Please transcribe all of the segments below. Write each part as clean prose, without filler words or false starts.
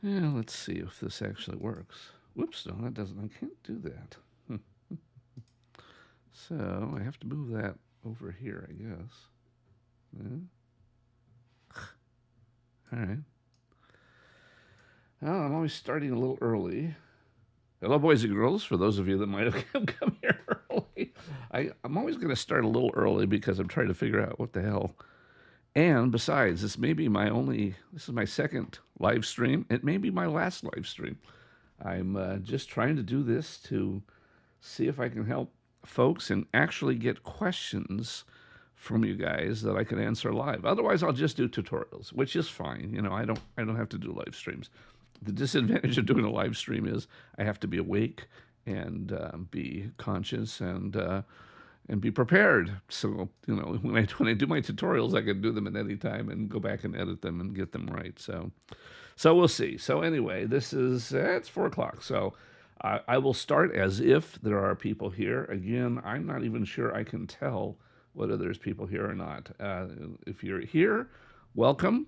Yeah, let's see if this actually works. Whoops, no, that doesn't. I can't do that. So I have to move that over here, I guess. Yeah. All right. Well, I'm always starting a little early. Hello, boys and girls. For those of you that might have come here early, I'm always going to start a little early because I'm trying to figure out what the hell. And besides, this is my second live stream. It may be my last live stream. I'm just trying to do this to see if I can help folks and actually get questions from you guys that I can answer live. Otherwise, I'll just do tutorials, which is fine. I don't have to do live streams. The disadvantage of doing a live stream is I have to be awake and be conscious and be prepared. So when I do my tutorials, I can do them at any time and go back and edit them and get them right. So we'll see. So anyway, this is it's 4 o'clock. So I will start as if there are people here. Again, I'm not even sure I can tell whether there's people here or not. If you're here, welcome.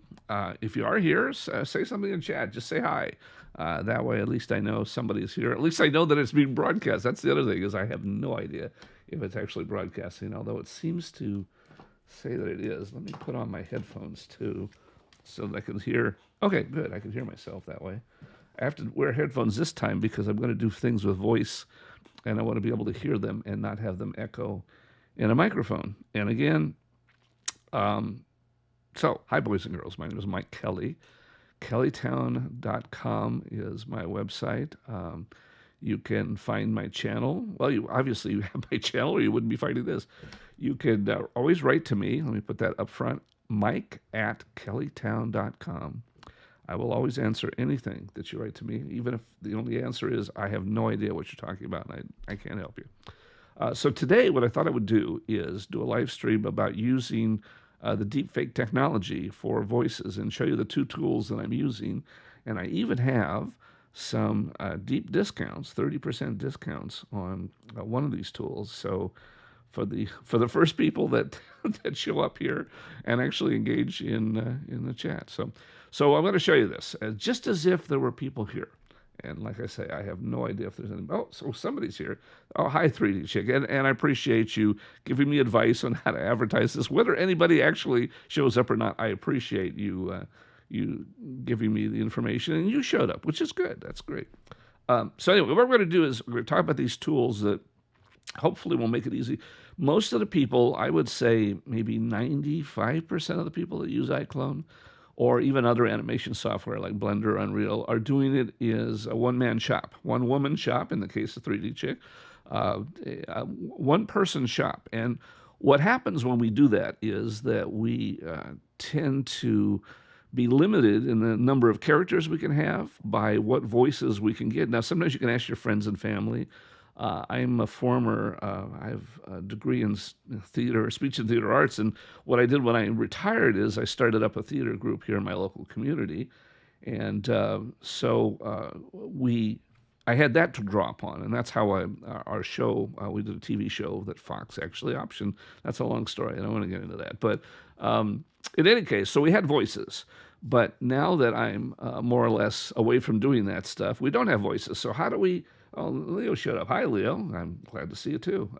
If you are here, say something in chat. Just say hi. That way, at least I know somebody's here. At least I know that it's being broadcast. That's the other thing is I have no idea if it's actually broadcasting, although it seems to say that it is. Let me put on my headphones too so that I can hear. Okay, good. I can hear myself that way. I have to wear headphones this time because I'm going to do things with voice and I want to be able to hear them and not have them echo in a microphone. And again, hi, boys and girls. My name is Mike Kelly. Kellytown.com is my website. You can find my channel. Well, you obviously have my channel, or you wouldn't be finding this. You could always write to me. Let me put that up front. Mike at Kellytown.com. I will always answer anything that you write to me, even if the only answer is I have no idea what you're talking about and I can't help you. So today, what I thought I would do is do a live stream about using the deepfake technology for voices and show you the two tools that I'm using. And I even have some deep discounts, 30% discounts on one of these tools. So for the first people that that show up here and actually engage in the chat. So I'm going to show you this just as if there were people here. And like I say, I have no idea if there's any. Oh, so somebody's here. Oh, hi, 3D Chick. And I appreciate you giving me advice on how to advertise this. Whether anybody actually shows up or not, I appreciate you giving me the information. And you showed up, which is good. That's great. So anyway, what we're going to do is we're going to talk about these tools that hopefully will make it easy. Most of the people, I would say maybe 95% of the people that use iClone or even other animation software like Blender or Unreal are doing it as a one-man shop, one-woman shop in the case of 3D Chick, a one-person shop. And what happens when we do that is that we tend to be limited in the number of characters we can have by what voices we can get. Now, sometimes you can ask your friends and family. I'm a former, I have a degree in theater, speech and theater arts. And what I did when I retired is I started up a theater group here in my local community. And I had that to draw upon. And that's how our show, we did a TV show that Fox actually optioned. That's a long story. I don't want to get into that. But in any case, so we had voices. But now that I'm more or less away from doing that stuff, we don't have voices. So how do we? Oh, Leo showed up. Hi, Leo. I'm glad to see you too.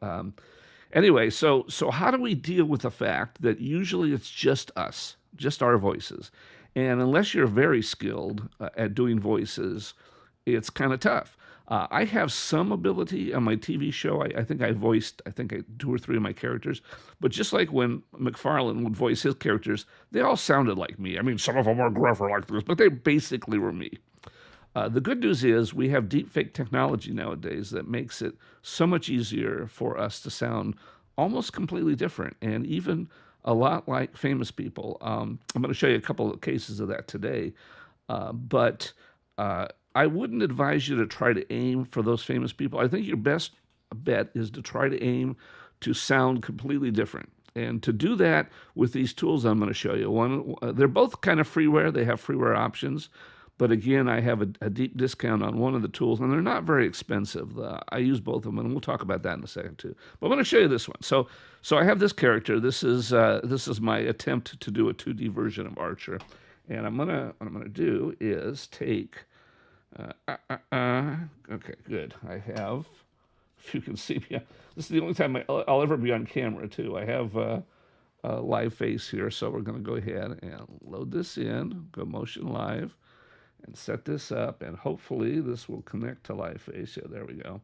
Anyway, so how do we deal with the fact that usually it's just us, just our voices, and unless you're very skilled at doing voices, it's kind of tough. I have some ability on my TV show. I think I voiced, two or three of my characters. But just like when McFarlane would voice his characters, they all sounded like me. I mean, some of them were gruffer like this, but they basically were me. The good news is we have deepfake technology nowadays that makes it so much easier for us to sound almost completely different and even a lot like famous people. I'm going to show you a couple of cases of that today. But I wouldn't advise you to try to aim for those famous people. I think your best bet is to try to aim to sound completely different. And to do that with these tools I'm going to show you, they're both kind of freeware. They have freeware options. But again, I have a deep discount on one of the tools, and they're not very expensive. I use both of them, and we'll talk about that in a second too. But I'm going to show you this one. So I have this character. This is my attempt to do a 2D version of Archer, And what I'm gonna do is take. Okay, good. I have. If you can see me, this is the only time I'll ever be on camera too. I have a live face here, so we're going to go ahead and load this in. Go motion live, and set this up, and hopefully this will connect to live face. Yeah, there we go,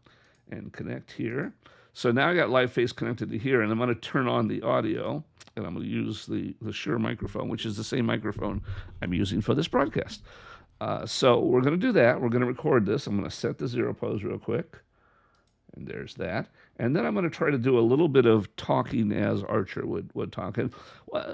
and connect here. So now I got live face connected to here, and I'm going to turn on the audio, and I'm going to use the Shure microphone, which is the same microphone I'm using for this broadcast. So we're going to do that. We're going to record this. I'm going to set the zero pose real quick. And there's that. And then I'm going to try to do a little bit of talking as Archer would talk. And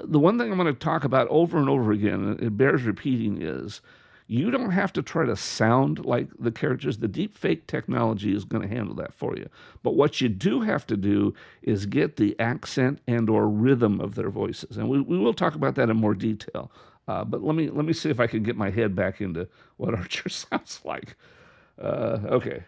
the one thing I'm going to talk about over and over again, and it bears repeating, is you don't have to try to sound like the characters. The deep fake technology is going to handle that for you. But what you do have to do is get the accent and or rhythm of their voices. And we will talk about that in more detail. But let me see if I can get my head back into what Archer sounds like. Okay.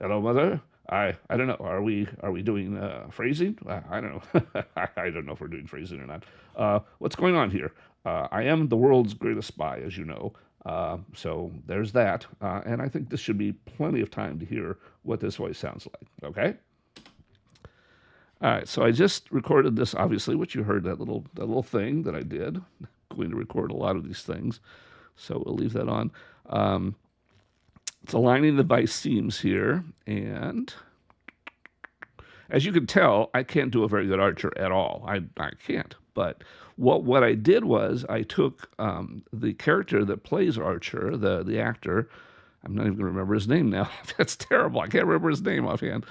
Hello, Mother. I don't know. Are we doing phrasing? I don't know. I don't know if we're doing phrasing or not. What's going on here? I am the world's greatest spy, as you know. So there's that. And I think this should be plenty of time to hear what this voice sounds like. Okay. All right. So I just recorded this, obviously, which you heard that little thing that I did. I'm going to record a lot of these things, so we'll leave that on. It's aligning the device seams here, and as you can tell, I can't do a very good Archer at all. I can't. But what I did was I took the character that plays Archer, the actor. I'm not even going to remember his name now. That's terrible. I can't remember his name offhand.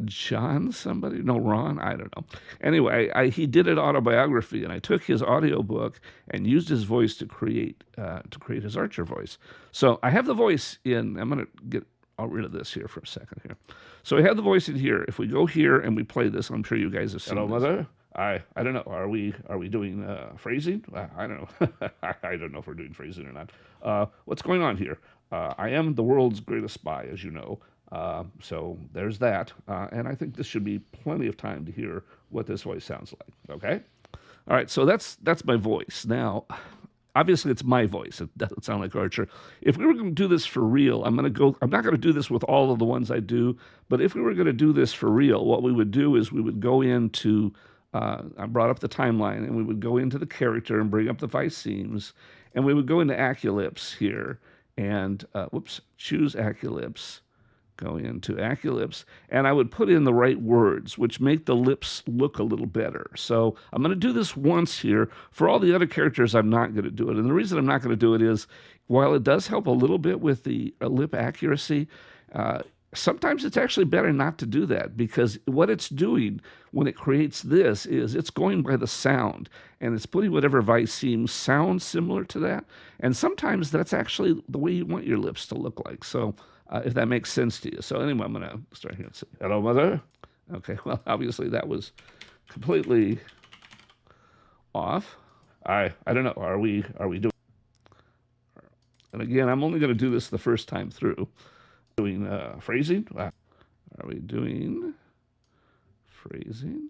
John somebody? No, Ron? I don't know. Anyway, he did an autobiography, and I took his audiobook and used his voice to create his Archer voice. So I have the voice in. I'm going to get all rid of this here for a second here. So I have the voice in here. If we go here and we play this, I'm sure you guys have seen. Hello, Mother. I don't know. Are we doing phrasing? I don't know. I don't know if we're doing phrasing or not. What's going on here? I am the world's greatest spy, as you know. So there's that. And I think this should be plenty of time to hear what this voice sounds like. Okay? All right, so that's my voice. Now, obviously it's my voice. It doesn't sound like Archer. If we were going to do this for real, I'm not going to do this with all of the ones I do, but if we were going to do this for real, what we would do is we would go into, I brought up the timeline, and we would go into the character and bring up the vice seams, and we would go into Aculips here, and, choose Aculips, go into Aculips, and I would put in the right words, which make the lips look a little better. So I'm going to do this once here. For all the other characters, I'm not going to do it. And the reason I'm not going to do it is, while it does help a little bit with the lip accuracy, sometimes it's actually better not to do that, because what it's doing when it creates this is it's going by the sound, and it's putting whatever vice seam sounds similar to that. And sometimes that's actually the way you want your lips to look like. So if that makes sense to you. So anyway, I'm going to start here and say, hello, Mother. Okay, well, obviously that was completely off. I don't know. Are we doing? And again, I'm only going to do this the first time through. Doing phrasing? Are we doing phrasing?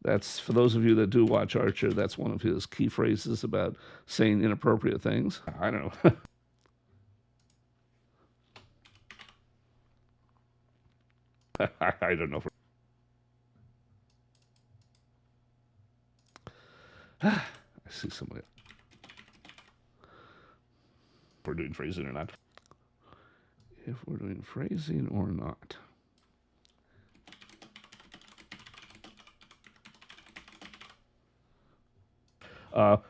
That's, for those of you that do watch Archer, that's one of his key phrases about saying inappropriate things. I don't know. I don't know. I see somebody. If we're doing phrasing or not. If we're doing phrasing or not.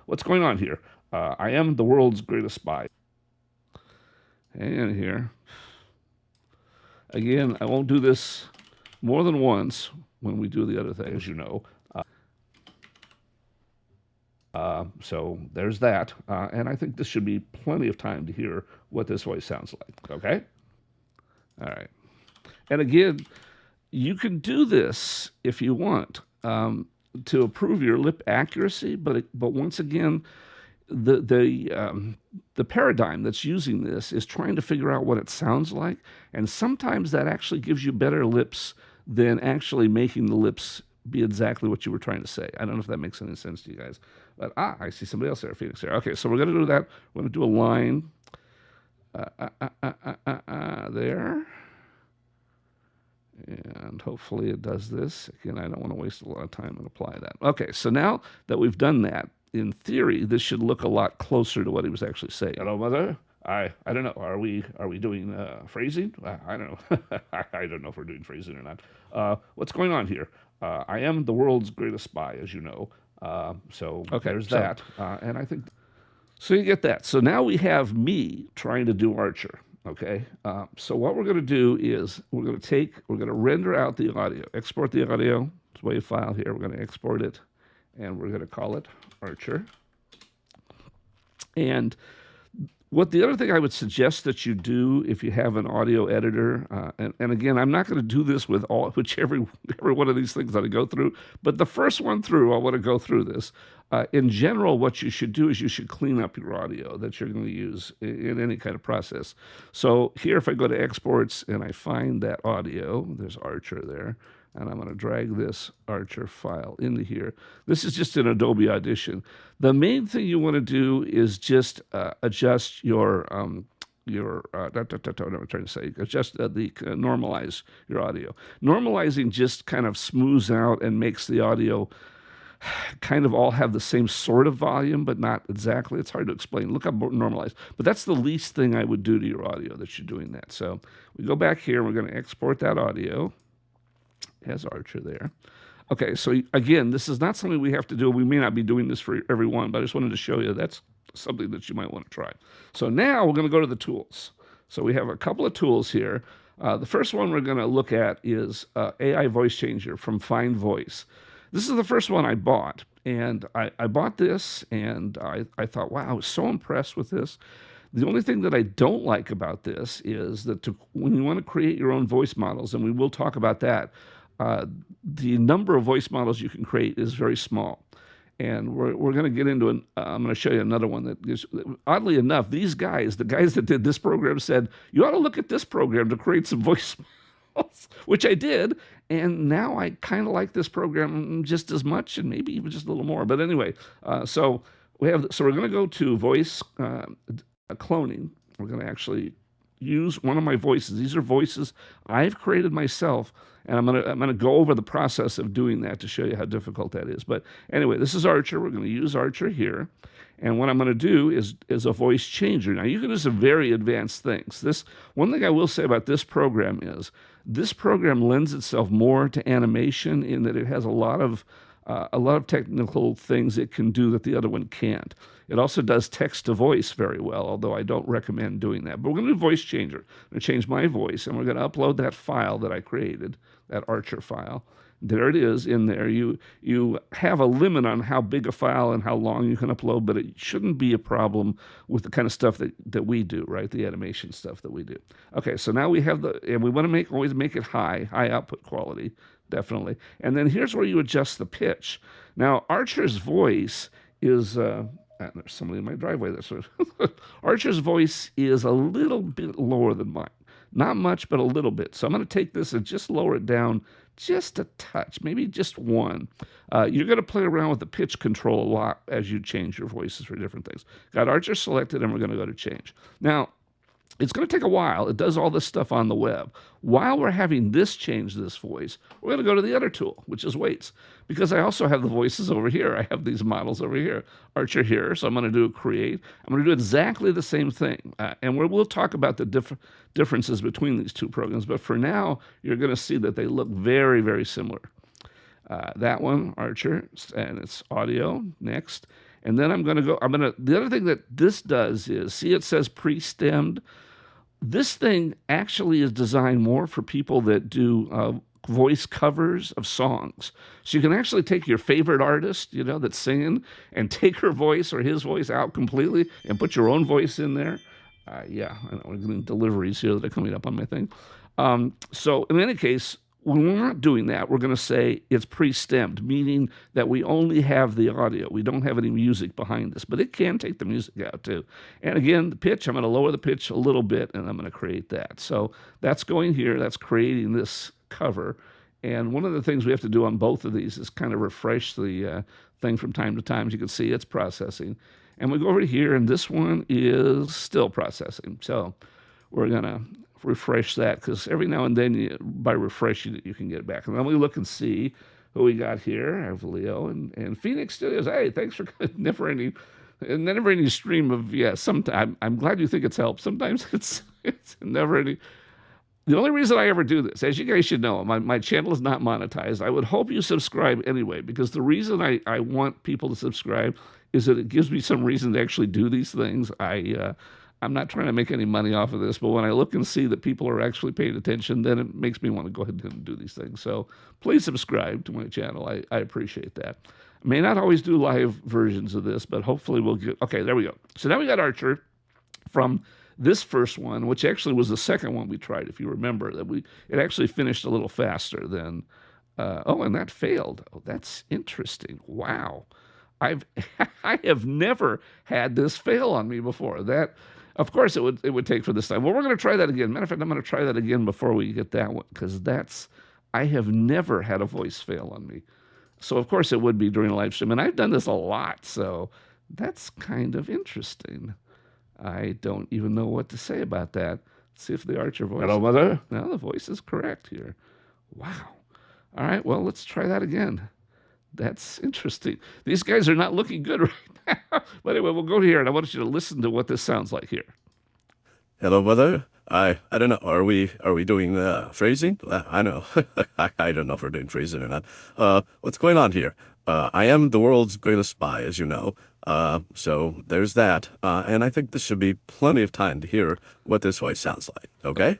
What's going on here? I am the world's greatest spy. And here. Again, I won't do this more than once when we do the other thing, as you know. So there's that. And I think this should be plenty of time to hear what this voice sounds like. Okay? All right. And again, you can do this if you want to improve your lip accuracy, but once again, the paradigm that's using this is trying to figure out what it sounds like, and sometimes that actually gives you better lips than actually making the lips be exactly what you were trying to say. I don't know if that makes any sense to you guys, But I see somebody else there, Phoenix there. Okay, so we're going to do that. We're going to do a line there. And hopefully it does this. Again, I don't want to waste a lot of time and apply that. Okay, so now that we've done that, in theory, this should look a lot closer to what he was actually saying. Hello, mother. I don't know. Are we doing phrasing? I don't know. I don't know if we're doing phrasing or not. What's going on here? I am the world's greatest spy, as you know. So okay, there's that. And I think so. You get that. So now we have me trying to do Archer. Okay. So what we're going to do is we're going to render out the audio, export the audio. It's a WAV file here. We're going to export it, and we're going to call it Archer. And what the other thing I would suggest that you do if you have an audio editor, and again, I'm not going to do this with every one of these things that I go through, but the first one through, I want to go through this. In general, what you should do is you should clean up your audio that you're going to use in any kind of process. So here, if I go to exports and I find that audio, there's Archer there, and I'm going to drag this Archer file into here. This is just an Adobe Audition. The main thing you want to do is just adjust your what I'm trying to say, adjust normalize your audio. Normalizing just kind of smooths out and makes the audio kind of all have the same sort of volume, but not exactly. It's hard to explain. Look up normalize. But that's the least thing I would do to your audio that you're doing that. So we go back here. We're going to export that audio. Has Archer there. Okay, so again, this is not something we have to do. We may not be doing this for everyone, but I just wanted to show you that's something that you might want to try. So now we're going to go to the tools. So we have a couple of tools here. The first one we're going to look at is AI Voice Changer from Find Voice. This is the first one I bought, and I bought this, and I thought, wow, I was so impressed with this. The only thing that I don't like about this is that when you want to create your own voice models, and we will talk about that, the number of voice models you can create is very small. And we're going to get into I'm going to show you another one that is, oddly enough, the guys that did this program said, you ought to look at this program to create some voice models, which I did. And now I kind of like this program just as much, and maybe even just a little more. But anyway, so we're going to go to voice cloning. We're going to actually use one of my voices. These are voices I've created myself, and I'm going to go over the process of doing that to show you how difficult that is. But anyway, this is Archer. We're going to use Archer here, and what I'm going to do is a voice changer. Now you can do some very advanced things. One thing I will say about this program is this program lends itself more to animation in that it has a lot of technical things it can do that the other one can't. It also does text to voice very well, although I don't recommend doing that. But we're going to do voice changer. I'm going to change my voice, and we're going to upload that file that I created, that Archer file. There it is in there. You have a limit on how big a file and how long you can upload, but it shouldn't be a problem with the kind of stuff that we do, right? The animation stuff that we do. Okay, so now we have and we want to always make it high output quality, definitely. And then here's where you adjust the pitch. Now, Archer's voice is, there's somebody in my driveway there. So Archer's voice is a little bit lower than mine. Not much, but a little bit. So I'm going to take this and just lower it down just a touch, maybe just one. You're going to play around with the pitch control a lot as you change your voices for different things. Got Archer selected, and we're going to go to change. Now, it's going to take a while. It does all this stuff on the web. While we're having this change this voice, we're going to go to the other tool, which is weights, because I also have the voices over here. I have these models over here. Archer here, so I'm going to do create. I'm going to do exactly the same thing, and we'll talk about the differences between these two programs, but for now, you're going to see that they look very, very similar. That one, Archer, and it's audio, next. And then the other thing that this does is, see it says pre-stemmed? This thing actually is designed more for people that do voice covers of songs. So you can actually take your favorite artist, that's singing, and take her voice or his voice out completely and put your own voice in there. Yeah, I know we're getting deliveries here that are coming up on my thing. So in any case, when we're not doing that, we're going to say it's pre-stemmed, meaning that we only have the audio. We don't have any music behind this, but it can take the music out too. And again, the pitch, I'm going to lower the pitch a little bit, and I'm going to create that. So that's going here. That's creating this cover. And one of the things we have to do on both of these is kind of refresh the thing from time to time. As you can see, it's processing. And we go over here, and this one is still processing. So we're going to refresh that because every now and then, by refreshing it, you can get it back. And then we look and see who we got here. I have Leo and Phoenix Studios. Hey, thanks for never any stream of, sometimes I'm glad you think it's helped. Sometimes it's never any. The only reason I ever do this, as you guys should know, my channel is not monetized. I would hope you subscribe anyway, because the reason I want people to subscribe is that it gives me some reason to actually do these things. I'm not trying to make any money off of this, but when I look and see that people are actually paying attention, then it makes me want to go ahead and do these things. So please subscribe to my channel. I appreciate that. I may not always do live versions of this, but hopefully we'll get... Okay, there we go. So now we got Archer from this first one, which actually was the second one we tried, if you remember, it actually finished a little faster than... and that failed. Oh, that's interesting. Wow. I have never had this fail on me before. That... Of course, it would take for this time. Well, we're going to try that again. Matter of fact, I'm going to try that again before we get that one, because I have never had a voice fail on me. So, of course, it would be during a live stream. And I've done this a lot, so that's kind of interesting. I don't even know what to say about that. Let's see if the Archer voice... Hello, Mother? No, the voice is correct here. Wow. All right, well, let's try that again. That's interesting. These guys are not looking good right now. But anyway, we'll go here, and I want you to listen to what this sounds like here. Hello, Mother. I don't know. Are we doing phrasing? I know. I don't know if we're doing phrasing or not. What's going on here? I am the world's greatest spy, as you know. So there's that. And I think this should be plenty of time to hear what this voice sounds like. Okay?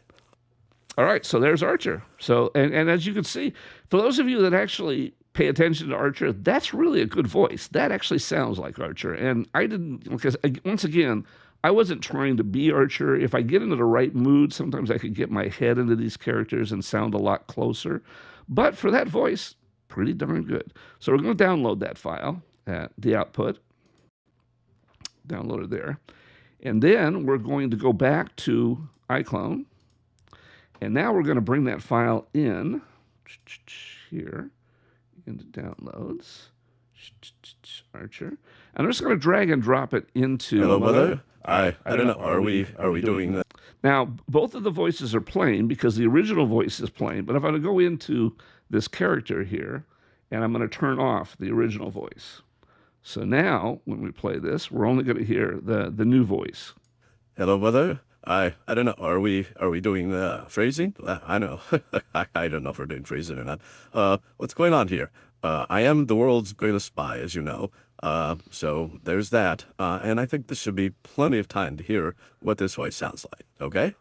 All right. So there's Archer. So and as you can see, for those of you that actually pay attention to Archer, that's really a good voice. That actually sounds like Archer. And I didn't, because once again, I wasn't trying to be Archer. If I get into the right mood, sometimes I could get my head into these characters and sound a lot closer. But for that voice, pretty darn good. So we're going to download that file at the output. Download it there. And then we're going to go back to iClone. And now we're going to bring that file in here into downloads. Archer. And I'm just going to drag and drop it into... Hello, Mother. I don't know. Are we doing that? Now, both of the voices are plain because the original voice is plain. But if I go into this character here, and I'm going to turn off the original voice. So now, when we play this, we're only going to hear the new voice. Hello, Mother. I don't know. Are we doing phrasing? I know. I don't know if we're doing phrasing or not. What's going on here? I am the world's greatest spy, as you know. So there's that. And I think this should be plenty of time to hear what this voice sounds like. Okay?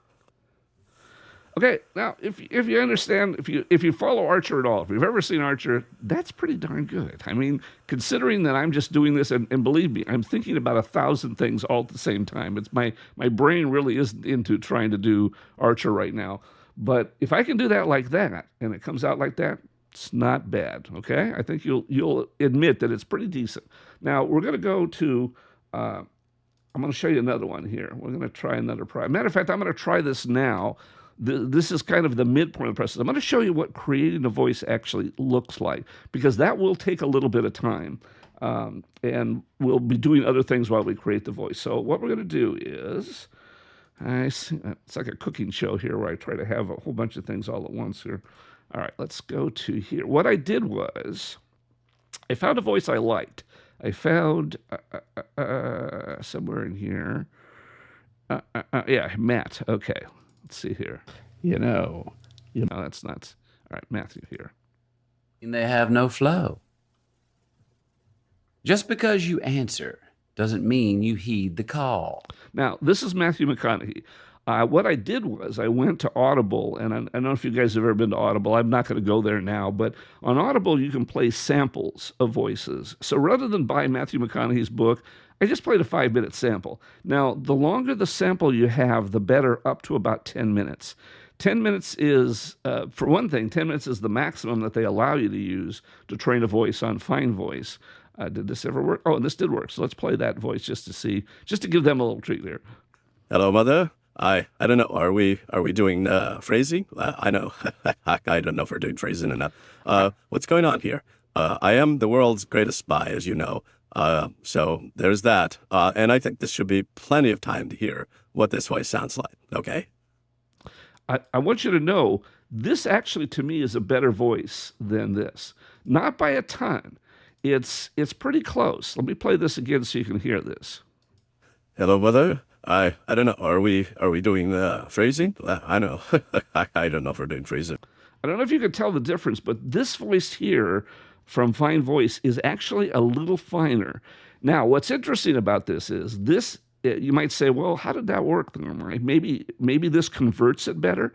Okay, now if you understand, if you follow Archer at all, if you've ever seen Archer, that's pretty darn good. I mean, considering that I'm just doing this, and believe me, I'm thinking about 1,000 things all at the same time. It's my brain really isn't into trying to do Archer right now. But if I can do that like that, and it comes out like that, it's not bad. Okay, I think you'll admit that it's pretty decent. Now we're going to go to. I'm going to show you another one here. We're going to try another project. Matter of fact, I'm going to try this now. This is kind of the midpoint of the process. I'm going to show you what creating a voice actually looks like, because that will take a little bit of time. And we'll be doing other things while we create the voice. So what we're going to do is, it's like a cooking show here where I try to have a whole bunch of things all at once here. All right, let's go to here. What I did was, I found a voice I liked. I found somewhere in here. Yeah, Matt. Okay. Let's see here. No, that's not. All right, Matthew here. And they have no flow. Just because you answer doesn't mean you heed the call. Now, this is Matthew McConaughey. What I did was I went to Audible, and I don't know if you guys have ever been to Audible. I'm not going to go there now, but on Audible, you can play samples of voices. So rather than buy Matthew McConaughey's book, I just played a 5-minute sample. Now, the longer the sample you have, the better, up to about 10 minutes. 10 minutes is, for one thing, 10 minutes is the maximum that they allow you to use to train a voice on Fine Voice. Did this ever work? Oh, and this did work. So let's play that voice just to see, just to give them a little treat there. Hello, Mother. I don't know. Are we doing phrasing? I know. I don't know if we're doing phrasing or not. What's going on here? I am the world's greatest spy, as you know. So there's that. And I think this should be plenty of time to hear what this voice sounds like. Okay? I want you to know this actually to me is a better voice than this. Not by a ton. It's pretty close. Let me play this again so you can hear this. Hello, brother. I don't know. Are we doing phrasing? I know. I don't know if we're doing phrasing. I don't know if you can tell the difference, but this voice here from Fine Voice is actually a little finer. Now, what's interesting about this is this. You might say, well, how did that work? Maybe this converts it better.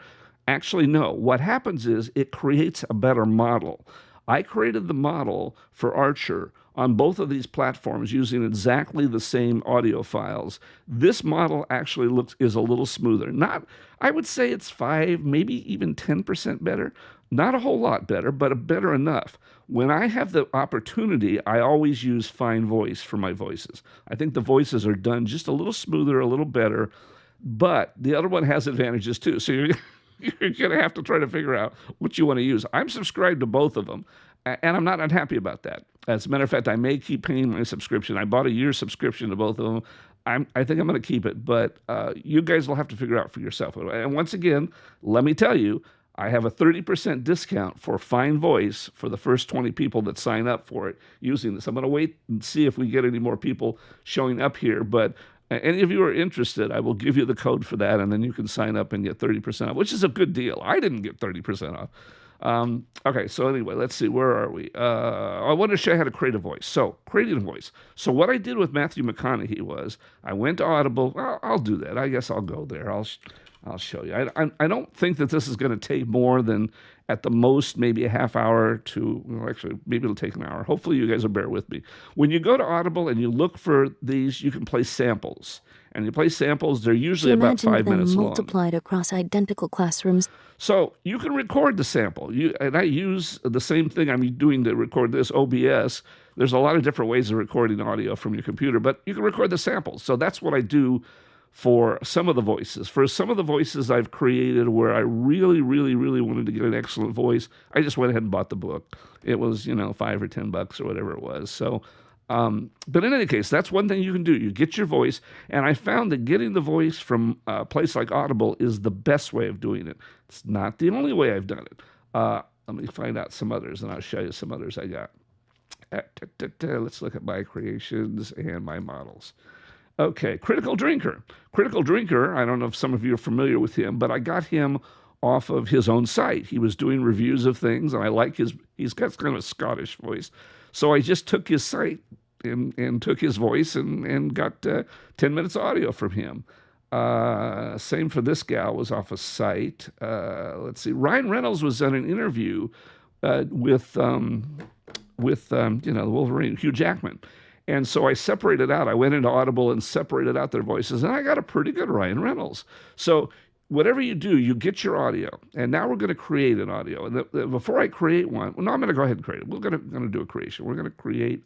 Actually, no. What happens is it creates a better model. I created the model for Archer on both of these platforms using exactly the same audio files. This model actually is a little smoother. Not, I would say it's 5, maybe even 10% better. Not a whole lot better, but better enough. When I have the opportunity, I always use Fine Voice for my voices. I think the voices are done just a little smoother, a little better, but the other one has advantages too. So you're going to have to try to figure out what you want to use. I'm subscribed to both of them, and I'm not unhappy about that. As a matter of fact, I may keep paying my subscription. I bought a year's subscription to both of them. I think I'm going to keep it, but you guys will have to figure out for yourself. And once again, let me tell you, I have a 30% discount for Fine Voice for the first 20 people that sign up for it using this. I'm going to wait and see if we get any more people showing up here, but any of you are interested, I will give you the code for that, and then you can sign up and get 30% off, which is a good deal. I didn't get 30% off. Okay, so anyway, let's see, where are we? I wanted to show you how to create a voice. So, creating a voice. So what I did with Matthew McConaughey was I went to Audible. I'll do that. I guess I'll go there. I'll show you. I don't think that this is going to take more than, at the most, maybe a half hour to, well, actually, maybe it'll take an hour. Hopefully you guys will bear with me. When you go to Audible and you look for these, you can play samples. And you play samples, they're usually about 5 minutes long. Multiplied across identical classrooms. So you can record the sample. And I use the same thing I'm doing to record this, OBS. There's a lot of different ways of recording audio from your computer, but you can record the samples. So that's what I do for some of the voices. For some of the voices I've created where I really, really, really wanted to get an excellent voice, I just went ahead and bought the book. It was, $5 or $10 or whatever it was. So, but in any case, that's one thing you can do. You get your voice, and I found that getting the voice from a place like Audible is the best way of doing it. It's not the only way I've done it. Let me find out some others, and I'll show you some others I got. Let's look at my creations and my models. Okay, Critical Drinker. Critical Drinker, I don't know if some of you are familiar with him, but I got him off of his own site. He was doing reviews of things, and I like he's got kind of a Scottish voice. So I just took his site and took his voice and got 10 minutes audio from him. Same for this gal, was off a site. Let's see, Ryan Reynolds was on an interview with the Wolverine, Hugh Jackman. And so I separated out. I went into Audible and separated out their voices, and I got a pretty good Ryan Reynolds. So whatever you do, you get your audio. And now we're going to create an audio. And before I create one, well, no, I'm going to go ahead and create it. We're going to do a creation. We're going to create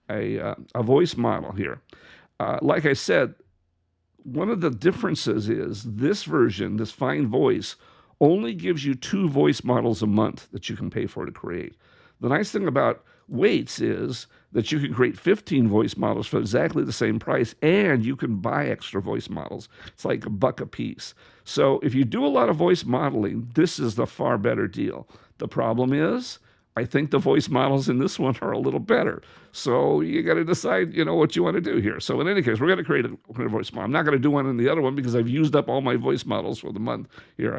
a voice model here. Like I said, one of the differences is this version, this Fine Voice, only gives you 2 voice models a month that you can pay for to create. The nice thing about Weights is that you can create 15 voice models for exactly the same price, and you can buy extra voice models. It's like $1 a piece. So if you do a lot of voice modeling, this is the far better deal. The problem is, I think the voice models in this one are a little better. So you got to decide, what you want to do here. So in any case, we're going to create a voice model. I'm not going to do one in the other one because I've used up all my voice models for the month here.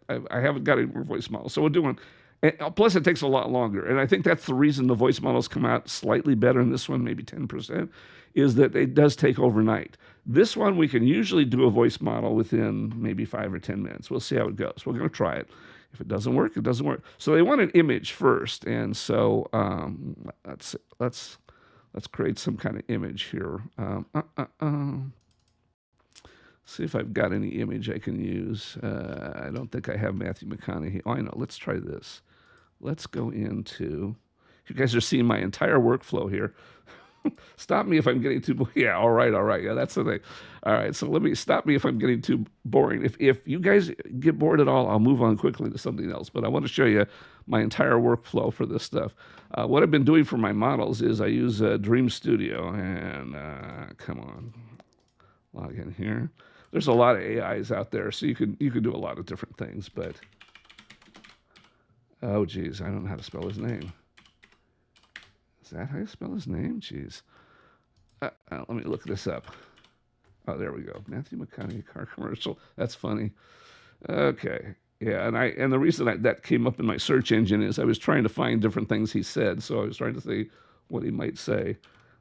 I haven't got any more voice models. So we'll do one. And plus, it takes a lot longer. And I think that's the reason the voice models come out slightly better in this one, maybe 10%, is that it does take overnight. This one, we can usually do a voice model within maybe 5 or 10 minutes. We'll see how it goes. We're going to try it. If it doesn't work, it doesn't work. So they want an image first. And so let's create some kind of image here. See if I've got any image I can use. I don't think I have Matthew McConaughey. Oh, I know. Let's try this. Let's go into, you guys are seeing my entire workflow here. Stop me if I'm getting too. Yeah, all right, all right. Yeah, that's the thing. All right, so let me stop me if I'm getting too boring. If you guys get bored at all, I'll move on quickly to something else. But I want to show you my entire workflow for this stuff. What I've been doing for my models is I use Dream Studio, and come on, log in here. There's a lot of AIs out there, so you can do a lot of different things. But oh, geez, I don't know how to spell his name. Is that how you spell his name? Jeez. Let me look this up. Oh, there we go. Matthew McConaughey car commercial. That's funny. Okay. Yeah, and the reason that came up in my search engine is I was trying to find different things he said, so I was trying to see what he might say.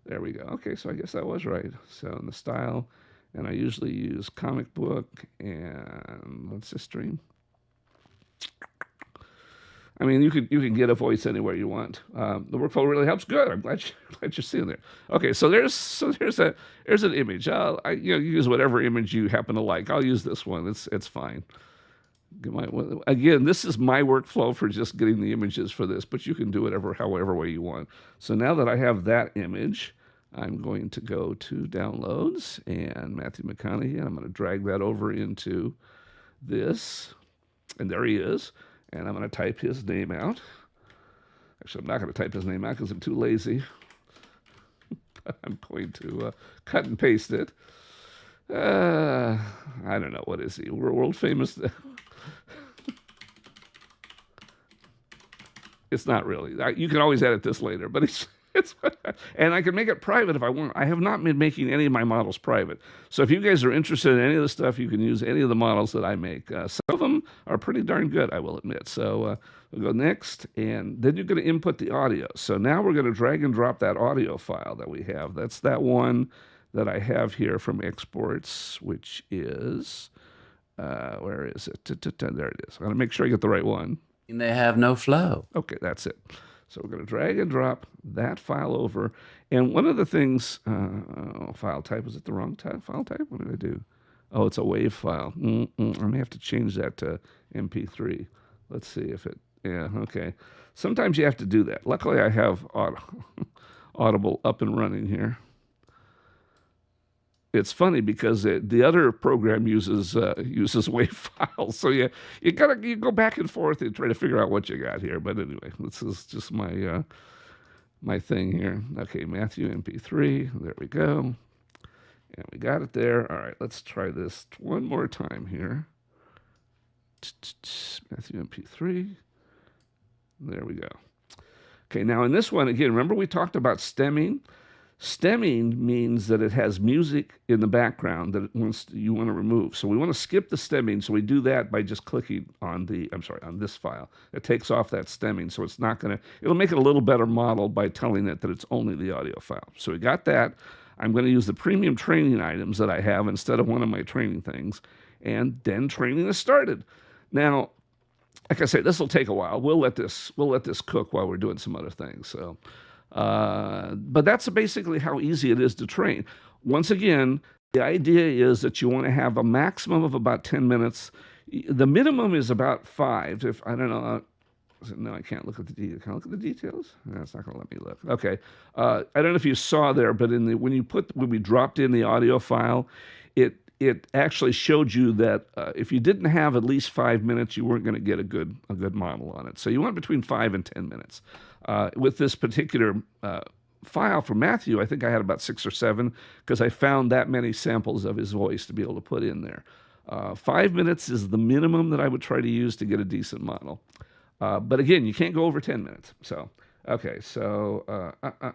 There we go. Okay, so I guess that was right. So in the style, and I usually use comic book and what's this stream? I mean, you can get a voice anywhere you want. The workflow really helps. Good. I'm glad you're seeing there. Okay, so there's an image. You use whatever image you happen to like. I'll use this one. It's fine. Again, this is my workflow for just getting the images for this, but you can do it however way you want. So now that I have that image, I'm going to go to downloads and Matthew McConaughey, and I'm going to drag that over into this, and there he is. And I'm going to type his name out. Actually, I'm not going to type his name out because I'm too lazy. I'm going to cut and paste it. I don't know. What is he? World famous? It's not really. You can always edit this later, but it's and I can make it private if I want. I have not been making any of my models private. So if you guys are interested in any of the stuff, you can use any of the models that I make. Some of them are pretty darn good, I will admit. So we'll go next, and then you're going to input the audio. So now we're going to drag and drop that audio file that we have. That's that one that I have here from exports, which is, where is it? There it is. I'm going to make sure I get the right one. And they have no flow. Okay, that's it. So we're going to drag and drop that file over. And one of the things, file type, was it the wrong file type? What did I do? Oh, it's a WAV file. I may have to change that to MP3. Let's see if it, yeah, okay. Sometimes you have to do that. Luckily, I have Audible up and running here. It's funny because the other program uses WAV files, so you go back and forth and try to figure out what you got here. But anyway, this is just my my thing here. Okay, Matthew MP3. There we go, and we got it there. All right, let's try this one more time here. Matthew MP3. There we go. Okay, now in this one again, remember we talked about stemming. Stemming means that it has music in the background that you want to remove. So we want to skip the stemming. So we do that by just clicking on on this file. It takes off that stemming. So it's not going to, it'll make it a little better model by telling it that it's only the audio file. So we got that. I'm going to use the premium training items that I have instead of one of my training things. And then training is started. Now, like I say, this will take a while. We'll let this cook while we're doing some other things. So. But that's basically how easy it is to train. Once again, the idea is that you want to have a maximum of about 10 minutes. The minimum is about 5. If I don't know, no, I can't look at the details. Can I look at the details? No, it's not going to let me look. Okay. I don't know if you saw there, but when we dropped in the audio file, it actually showed you that if you didn't have at least 5 minutes, you weren't going to get a good model on it. So you want between 5 and 10 minutes. With this particular file for Matthew, I think I had about 6 or 7 because I found that many samples of his voice to be able to put in there. 5 minutes is the minimum that I would try to use to get a decent model. But again, you can't go over 10 minutes. So. Okay, so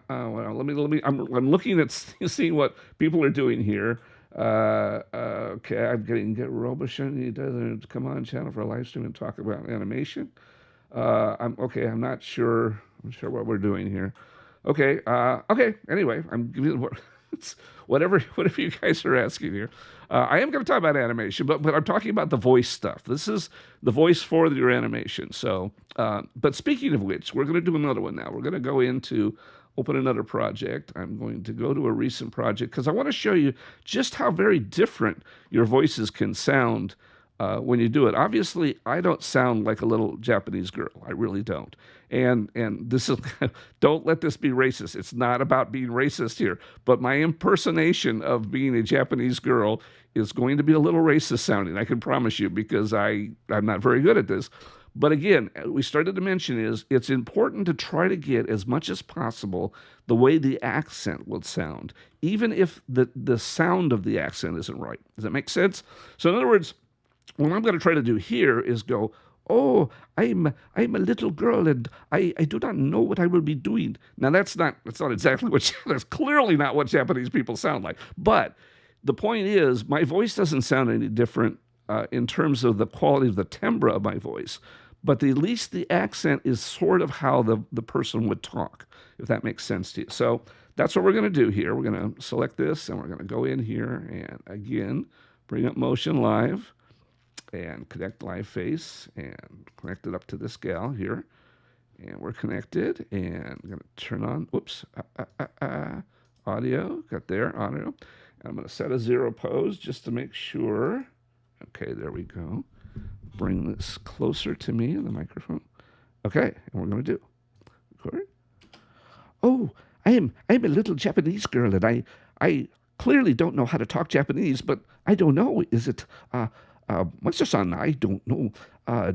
well, let me. I'm looking at seeing what people are doing here. Okay, I'm get Robichon. He doesn't come on channel for a live stream and talk about animation. I'm not sure. I'm sure what we're doing here. Okay. Okay. Anyway, I'm giving whatever you guys are asking here. I am going to talk about animation, but I'm talking about the voice stuff. This is the voice for your animation. So, but speaking of which, we're going to do another one now. We're going to go into open another project. I'm going to go to a recent project because I want to show you just how very different your voices can sound when you do it. Obviously, I don't sound like a little Japanese girl. I really don't. And this is don't let this be racist. It's not about being racist here, but my impersonation of being a Japanese girl is going to be a little racist sounding. I can promise you, because I'm not very good at this. But again, we started to mention is it's important to try to get as much as possible the way the accent would sound, even if the sound of the accent isn't right. Does that make sense? So in other words, what I'm going to try to do here is go, oh, I'm a little girl and I do not know what I will be doing. Now that's not exactly what that's clearly not what Japanese people sound like. But the point is, my voice doesn't sound any different in terms of the quality of the timbre of my voice. But at least the accent is sort of how the person would talk, if that makes sense to you. So that's what we're going to do here. We're going to select this and we're going to go in here and again, bring up Motion Live and connect live face and connect it up to this gal here. And we're connected and I'm going to turn on, audio, got there, audio. And I'm going to set a 0 pose just to make sure. Okay, there we go. Bring this closer to me, the microphone. Okay, and we're going to do record. Oh, I'm a little Japanese girl, and I clearly don't know how to talk Japanese, but I don't know. Is it Masa-san? I don't know.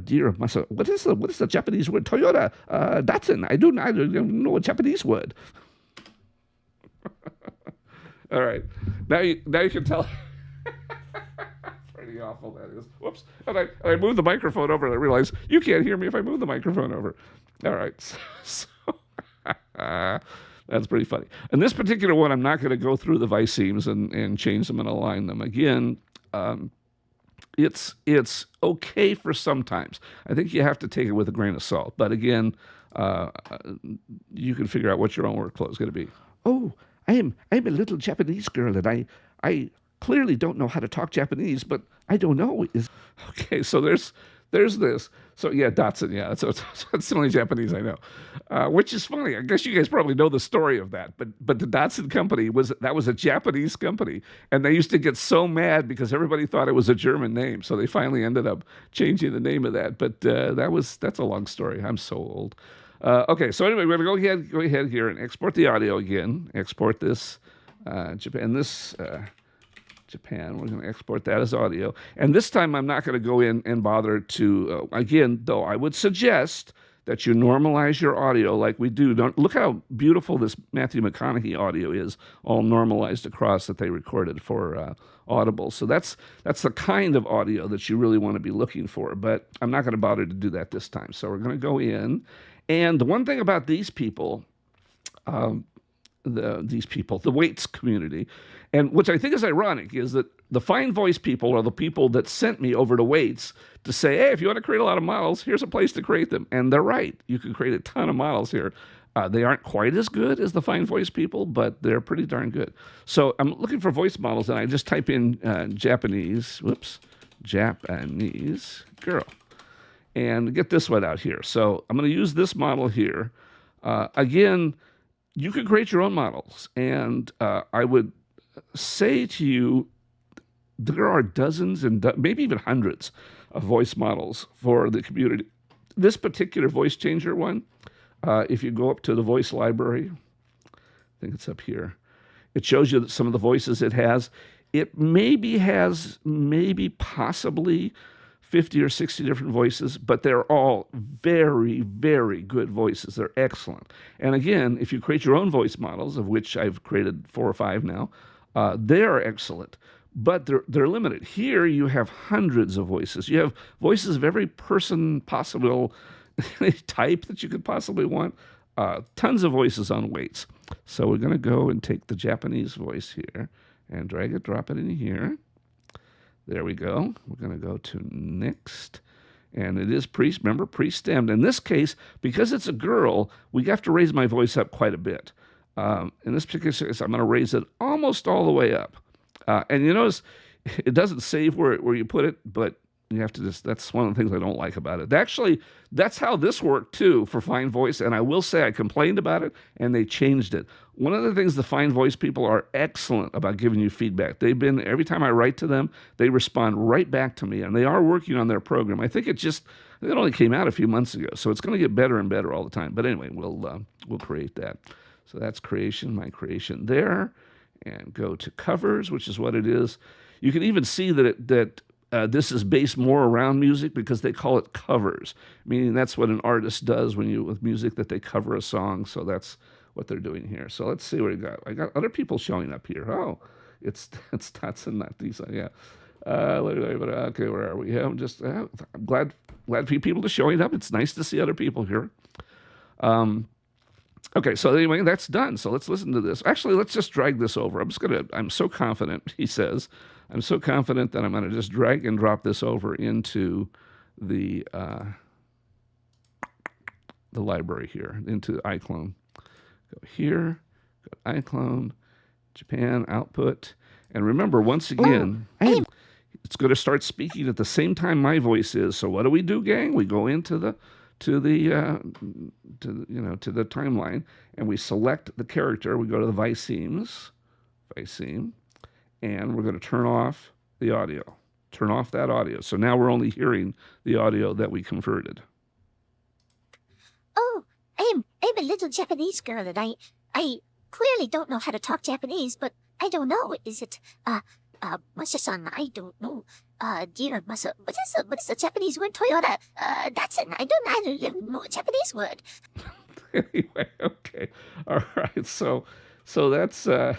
Dear Masa, what is the Japanese word? Toyota, Datsun. I don't know a Japanese word. All right, now you can tell. Pretty awful that is. Whoops. And I moved the microphone over and I realized you can't hear me if I move the microphone over. All right. So that's pretty funny. And this particular one, I'm not going to go through the vice seams and change them and align them. Again, it's okay for sometimes. I think you have to take it with a grain of salt. But again, you can figure out what your own workflow is going to be. Oh, I'm a little Japanese girl and I clearly don't know how to talk Japanese, but I don't know. Okay, so there's this. So yeah, Datsun, yeah, that's the only Japanese I know, which is funny. I guess you guys probably know the story of that, but the Datsun company was a Japanese company, and they used to get so mad because everybody thought it was a German name, so they finally ended up changing the name of that. But that's a long story. I'm so old. Okay, so anyway, we're gonna go ahead here and export the audio again. Export this Japan. Japan. We're going to export that as audio. And this time I'm not going to go in and bother to, again, though I would suggest that you normalize your audio like we do. Look how beautiful this Matthew McConaughey audio is, all normalized across that they recorded for Audible. So that's the kind of audio that you really want to be looking for. But I'm not going to bother to do that this time. So we're going to go in. And the one thing about these people, the weights community, and which I think is ironic, is that the fine voice people are the people that sent me over to weights to say, hey, if you want to create a lot of models, here's a place to create them. And they're right. You can create a ton of models here. They aren't quite as good as the fine voice people, but they're pretty darn good. So I'm looking for voice models, and I just type in Japanese girl, and get this one out here. So I'm going to use this model here. Again, you can create your own models, and I would say to you, there are dozens and maybe even hundreds of voice models for the community. This particular voice changer one, if you go up to the voice library, I think it's up here, it shows you that some of the voices it has. It has possibly 50 or 60 different voices, but they're all very, very good voices. They're excellent. And again, if you create your own voice models, of which I've created 4 or 5 now, they are excellent, but they're limited. Here you have hundreds of voices. You have voices of every person possible, type that you could possibly want. Tons of voices on weights. So we're going to go and take the Japanese voice here and drag it, drop it in here. There we go. We're going to go to next. And it is pre-stemmed. In this case, because it's a girl, we have to raise my voice up quite a bit. In this particular case, I'm going to raise it almost all the way up. And you notice it doesn't save where you put it, but You have to just, that's one of the things I don't like about it. Actually, that's how this worked too for Fine Voice. And I will say I complained about it and they changed it. One of the things the Fine Voice people are excellent about giving you feedback. They've been, every time I write to them, they respond right back to me and they are working on their program. I think it only came out a few months ago. So it's going to get better and better all the time. But anyway, we'll create that. So that's creation, my creation there, and go to covers, which is what it is. You can even see that this is based more around music because they call it covers, meaning that's what an artist does with music, that they cover a song. So that's what they're doing here. So let's see what we got. I got other people showing up here. Oh, it's that's not these. Yeah. Okay, where are we? I'm just I'm glad for people to showing up. It's nice to see other people here. Okay, so anyway, that's done. So let's listen to this. Actually, let's just drag this over. I'm so confident, he says. I'm so confident that I'm going to just drag and drop this over into the library here, into iClone. Go here, go to iClone, Japan, output. And remember, once again, it's going to start speaking at the same time my voice is. So what do, gang? We go into the timeline, and we select the character. We go to the Viceme, and we're going to turn off the audio. Turn off that audio. So now we're only hearing the audio that we converted. Oh, I'm a little Japanese girl, and I clearly don't know how to talk Japanese, but I don't know. Is it Masha-san? I don't know. Dear Masa, what is the Japanese word? Toyota. That's it. I don't know a Japanese word. Anyway, okay, all right. So that's I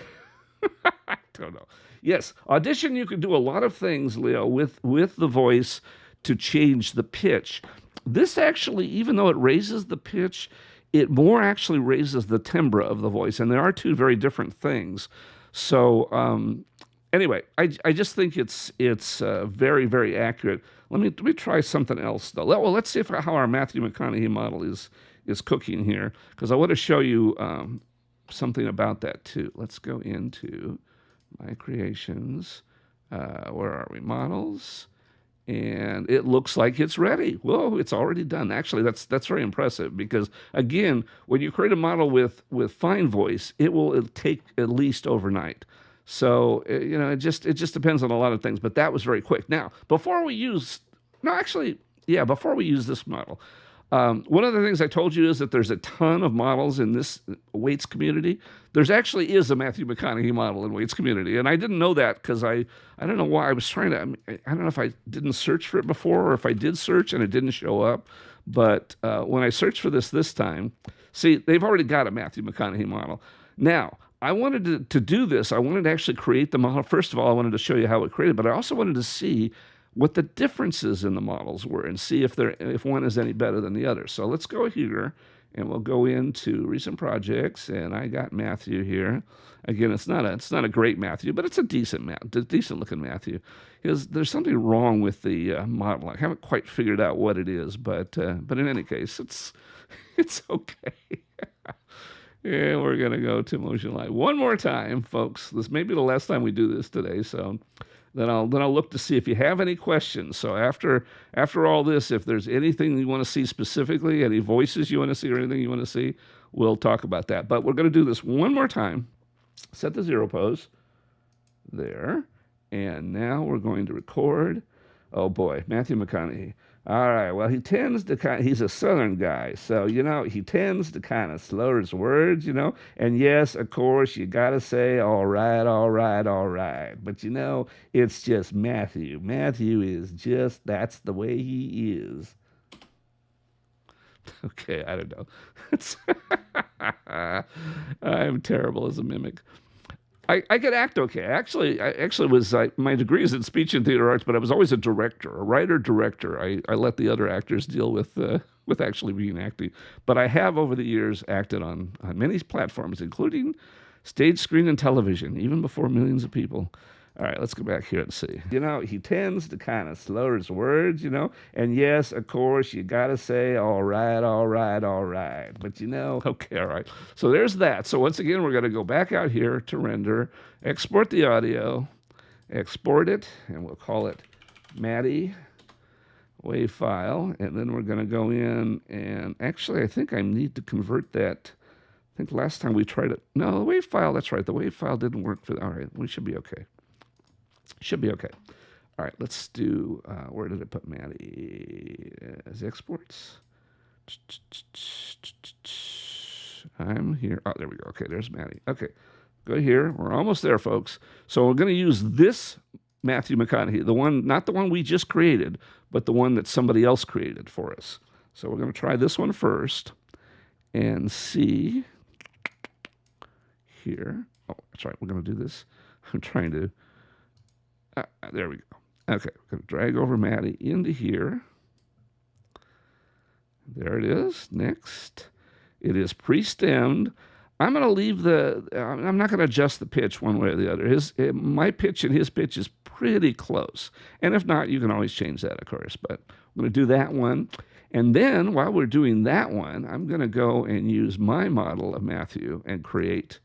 don't know. Yes, Audition. You can do a lot of things, Leo, with the voice to change the pitch. This actually, even though it raises the pitch, it more actually raises the timbre of the voice, and there are two very different things. So anyway, I just think it's very, very accurate. Let me try something else though. Well, let's see how our Matthew McConaughey model is cooking here, because I want to show you something about that too. Let's go into my creations. Where are we? Models. And it looks like it's ready. Whoa, it's already done. Actually, that's very impressive, because again, when you create a model with Fine Voice, it'll take at least overnight. So it just depends on a lot of things. But that was very quick. Now, before we use this model, one of the things I told you is that there's a ton of models in this weights community. There's actually is a Matthew McConaughey model in weights community, and I didn't know that because I don't know why I was trying to. I don't know if I didn't search for it before or if I did search and it didn't show up. But when I searched for this time, see, they've already got a Matthew McConaughey model. Now, I wanted to do this. I wanted to actually create the model. First of all, I wanted to show you how it created, but I also wanted to see what the differences in the models were and see if one is any better than the other. So let's go here and we'll go into recent projects, and I got Matthew here. Again, it's not a great Matthew, but it's a decent looking Matthew. There's something wrong with the model. I haven't quite figured out what it is, but in any case, it's okay. And we're gonna go to Motion Live one more time, folks. This may be the last time we do this today, so then I'll look to see if you have any questions. So after all this, if there's anything you want to see specifically, any voices you want to see or anything you want to see, we'll talk about that. But we're going to do this one more time. Set the 0 pose there, and now we're going to record. Oh boy, Matthew McConaughey. All right, well, he's a Southern guy, so, he tends to kind of slur his words, and yes, of course, you got to say, all right, all right, all right, but, it's just Matthew. Matthew is just, that's the way he is. Okay, I don't know. I'm terrible as a mimic. I could act okay. I actually was my degree is in speech and theater arts, but I was always a writer-director. I let the other actors deal with actually being acting. But I have over the years acted on many platforms, including stage, screen, and television, even before millions of people. All right, let's go back here and see. He tends to kind of slur his words, and yes, of course, you got to say, all right, all right, all right. But, okay, all right. So there's that. So once again, we're going to go back out here to render, export the audio, export it, and we'll call it Matty WAV file, and then we're going to go in and actually I think I need to convert that. I think last time we tried it. No, the WAV file, that's right. The WAV file didn't work for that. All right, we should be okay. Should be okay. All right, let's do, where did I put Maddie? As exports. I'm here. Oh, there we go. Okay, there's Maddie. Okay, go here. We're almost there, folks. So we're going to use this Matthew McConaughey, the one, not the one we just created, but the one that somebody else created for us. So we're going to try this one first and see here. Oh, that's right. We're going to do this. I'm trying to, there we go. Okay, we're going to drag over Maddie into here. There it is. Next. It is pre-stemmed. I'm going to leave I'm not going to adjust the pitch one way or the other. My pitch and his pitch is pretty close. And if not, you can always change that, of course. But I'm going to do that one. And then while we're doing that one, I'm going to go and use my model of Matthew and create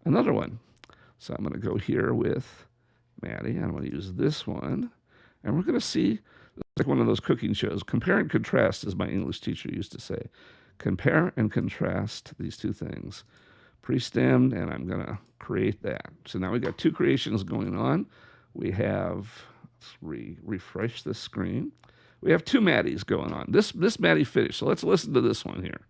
another one. So I'm going to go here with Maddie. I'm going to use this one. And we're going to see, like one of those cooking shows, compare and contrast, as my English teacher used to say. Compare and contrast these two things. Pre-stemmed, and I'm going to create that. So now we got two creations going on. We have, let's refresh this screen. We have two Maddies going on. This Maddie finished, so let's listen to this one here.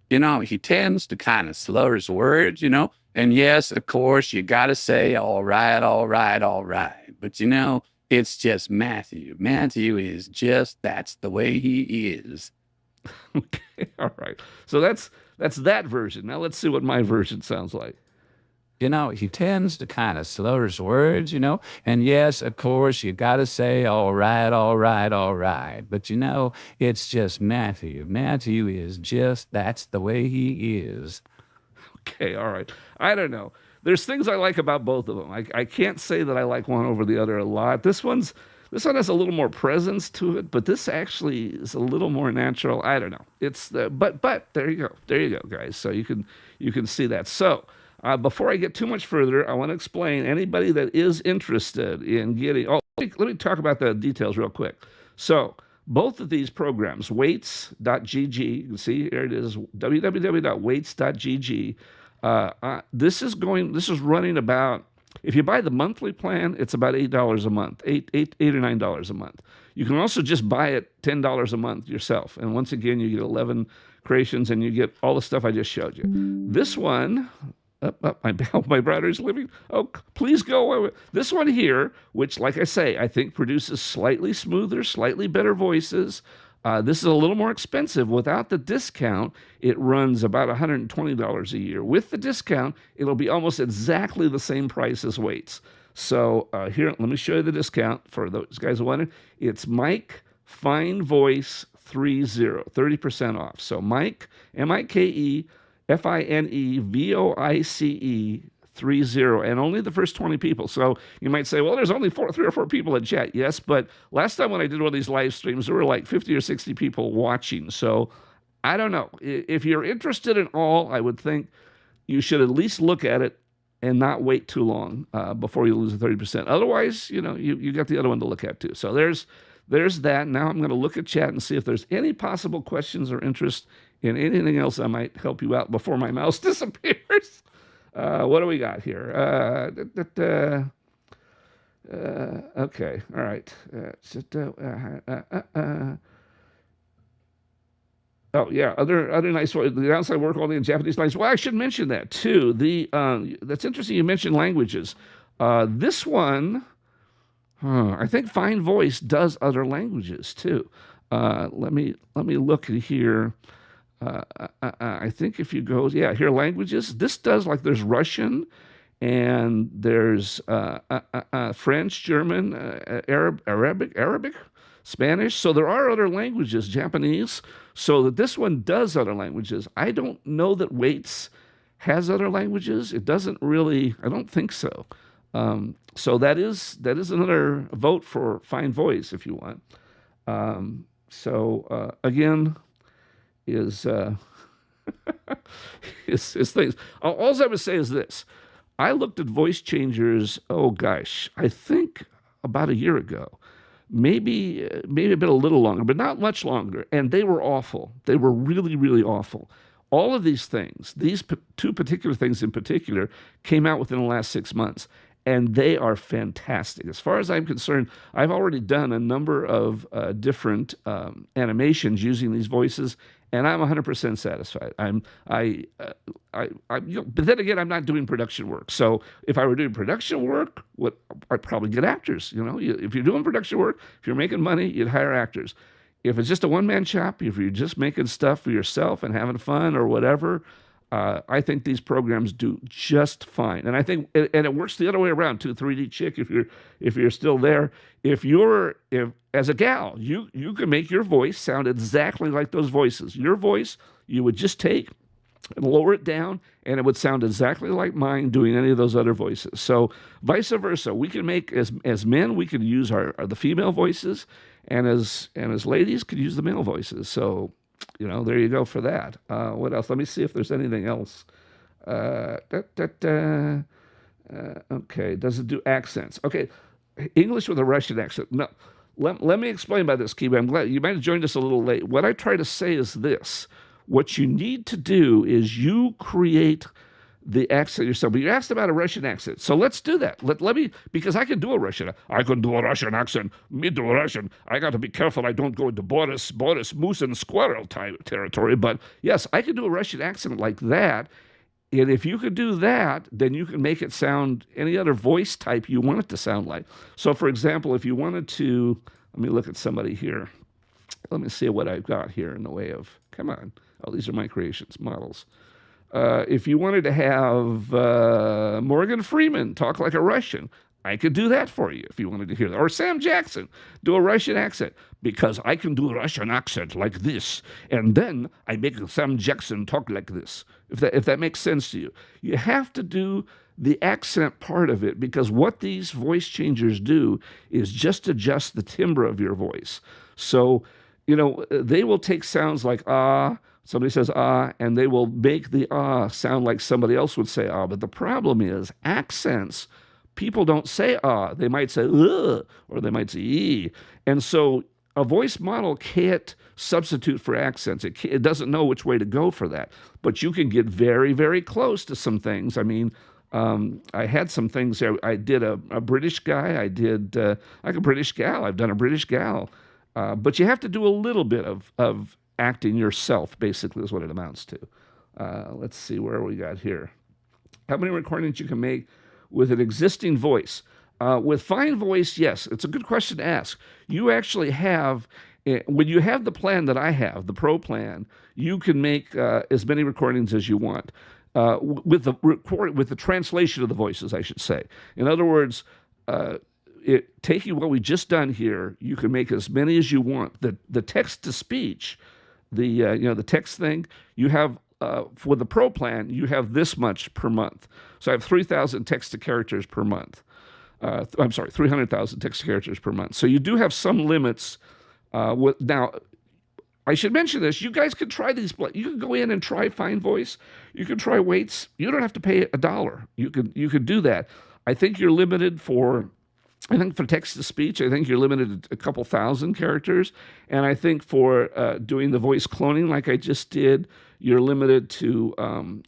You know, he tends to kind of slur his words, you know. And yes, of course, you got to say, all right, all right, all right. But, you know, it's just Matthew. Matthew is just, that's the way he is. Okay, all right. So that's that version. Now let's see what my version sounds like. You know, he tends to kind of slur his words, you know. And yes, of course, you got to say, all right, all right, all right. But, you know, it's just Matthew. Matthew is just, that's the way he is. Okay, all right. I don't know. There's things I like about both of them. I can't say that I like one over the other a lot. This one has a little more presence to it, but this actually is a little more natural. I don't know. It's but there you go, guys. So you can see that. So before I get too much further, I want to explain anybody that is interested in getting. Oh, let me talk about the details real quick. So both of these programs, weights.gg, you can see here it is, www.weights.gg. This is running about. If you buy the monthly plan, it's about $8 a month, $8 or $9 a month. You can also just buy it $10 a month yourself. And once again, you get 11 creations and you get all the stuff I just showed you. This one, my brother's living. Oh, please go. This one here, which, like I say, I think produces slightly smoother, slightly better voices. This is a little more expensive. Without the discount, it runs about $120 a year. With the discount, it'll be almost exactly the same price as Weights. So here, let me show you the discount for those guys who wanted. It's Mike Fine Voice 30% off. So Mike, MikeFinevoice 30, and only the first 20 people. So you might say, well, there's only 3 or 4 people in chat. Yes, but last time when I did one of these live streams, there were like 50 or 60 people watching. So I don't know. If you're interested in all, I would think you should at least look at it and not wait too long before you lose the 30%. Otherwise, you know, you got the other one to look at too. So there's that. Now I'm going to look at chat and see if there's any possible questions or interest in anything else I might help you out before my mouse disappears. What do we got here? Okay, all right. Oh yeah, other nice. The outside work only in Japanese lines. Well, I should mention that too. That's interesting. You mentioned languages. This one, I think Fine Voice does other languages too. Let me look at here. I think if you go, here, languages, this does, like, there's Russian and there's French, German, Arabic, Spanish. So there are other languages, Japanese, so that this one does other languages. I don't know that Weights has other languages. It doesn't really, I don't think so. So that is another vote for Fine Voice if you want. Again, is things. All I would say is this. I looked at voice changers, oh gosh, I think about a year ago. maybe a bit a little longer, but not much longer. And they were awful. They were really, really awful. All of these things, these two particular things in particular, came out within the last 6 months, and they are fantastic. As far as I'm concerned, I've already done a number of different animations using these voices, and I'm 100% satisfied. But then again, I'm not doing production work. So if I were doing production work, I'd probably get actors. If you're doing production work, if you're making money, you'd hire actors. If it's just a one-man shop, if you're just making stuff for yourself and having fun or whatever, I think these programs do just fine. And I think, and it works the other way around too. 3D Chick, if you're still there, if as a gal, you can make your voice sound exactly like those voices. Your voice, you would just take and lower it down, and it would sound exactly like mine doing any of those other voices. So vice versa, we can make as men, we can use the female voices, and as ladies could use the male voices. So there you go for that. What else? Let me see if there's anything else. Okay, does it do accents? Okay, English with a Russian accent. No, let me explain by this, Kiba. I'm glad you might have joined us a little late. What I try to say is this. What you need to do is you create the accent yourself. But you asked about a Russian accent. So let's do that. Let me, because I can do a Russian. I can do a Russian accent. Me do a Russian. I got to be careful I don't go into Boris, Moose and Squirrel territory. But yes, I can do a Russian accent like that. And if you could do that, then you can make it sound any other voice type you want it to sound like. So for example, if you wanted to, let me look at somebody here. Let me see what I've got here in the way of, come on. Oh, these are my creations, models. If you wanted to have Morgan Freeman talk like a Russian, I could do that for you if you wanted to hear that. Or Sam Jackson, do a Russian accent, because I can do a Russian accent like this, and then I make Sam Jackson talk like this, if that makes sense to you. You have to do the accent part of it, because what these voice changers do is just adjust the timbre of your voice. So, they will take sounds like ah, somebody says ah, and they will make the ah sound like somebody else would say ah. But the problem is accents, people don't say ah. They might say ugh, or they might say ee. And so a voice model can't substitute for accents. It doesn't know which way to go for that. But you can get very, very close to some things. I mean, I had some things there. I did a British guy. I did like a British gal. I've done a British gal. But you have to do a little bit of acting yourself, basically, is what it amounts to. Let's see where we got here. How many recordings you can make with an existing voice? With fine voice, yes. It's a good question to ask. You actually have, when you have the plan that I have, the Pro plan, you can make as many recordings as you want. With the translation of the voices, I should say. In other words, taking what we just done here, you can make as many as you want. The text to speech, the text thing, you have for the Pro plan, you have this much per month. So I have 3,000 text to characters per month. 300,000 text to characters per month. So you do have some limits. Now, I should mention this. You guys could try these. You can go in and try Fine Voice. You can try Weights. You don't have to pay $1. You could do that. I think you're limited for text to speech, I think you're limited to a couple thousand characters. And I think for doing the voice cloning like I just did, you're limited to, I'm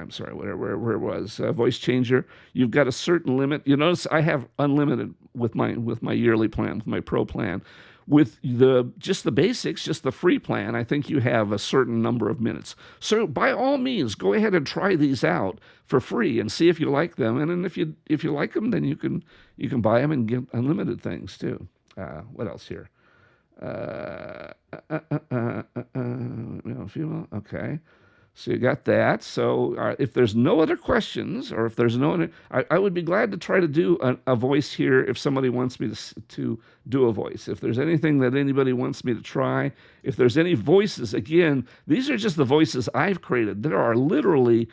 sorry, where it was, voice changer. You've got a certain limit. You notice I have unlimited with my yearly plan, with my Pro plan. With just the basics, just the free plan, I think you have a certain number of minutes. So by all means, go ahead and try these out for free and see if you like them. And then if you like them, then you can buy them and get unlimited things too. What else here? Female. Okay. So you got that. So if there's no other questions, or if there's no other, I would be glad to try to do a voice here if somebody wants me to do a voice. If there's anything that anybody wants me to try, if there's any voices, again, these are just the voices I've created. There are literally